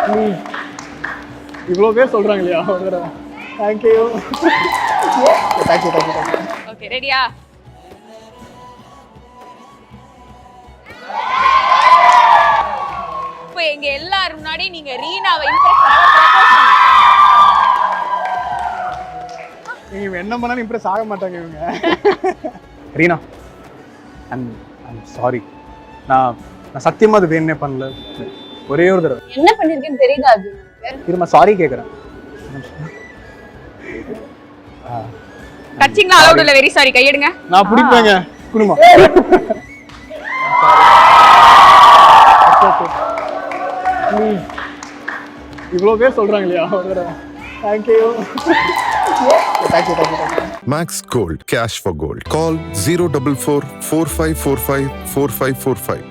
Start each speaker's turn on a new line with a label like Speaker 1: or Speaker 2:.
Speaker 1: Please இவ்வளோ பேர் சொல்கிறாங்க இல்லையா ஒரு தடவை. Thank you thank you thank you thank you.
Speaker 2: Okay ரெடியா? இப்போ எங்க எல்லாரும் முன்னாடி நீங்க ரீனாவை இம்ப்ரெஸ்
Speaker 1: இவங்க என்ன பண்ணாலும் இம்ப்ரெஸ் ஆக மாட்டாங்க இவங்க. Reena I'm sorry. நான் சத்தியமாக அது வேணே பண்ணல. ஒரே ஒரு தடவை
Speaker 3: என்ன பண்ணிருக்கேன்னு தெரியுதா அது?
Speaker 1: திரும்ப சாரி கேட்குறேன்.
Speaker 2: டச்சிங்லாம் அலௌட் இல்ல. Very sorry. கையெடுங்க.
Speaker 1: நான் பிடிப்பேங்க. குடுமா ப்ளீஸ் இவ்வளோ பேர் சொல்கிறாங்க இல்லையா ஒரு தடவை. Thank you thank you thank you thank you.
Speaker 4: Max Gold, cash for gold. Call 044 4545 4545.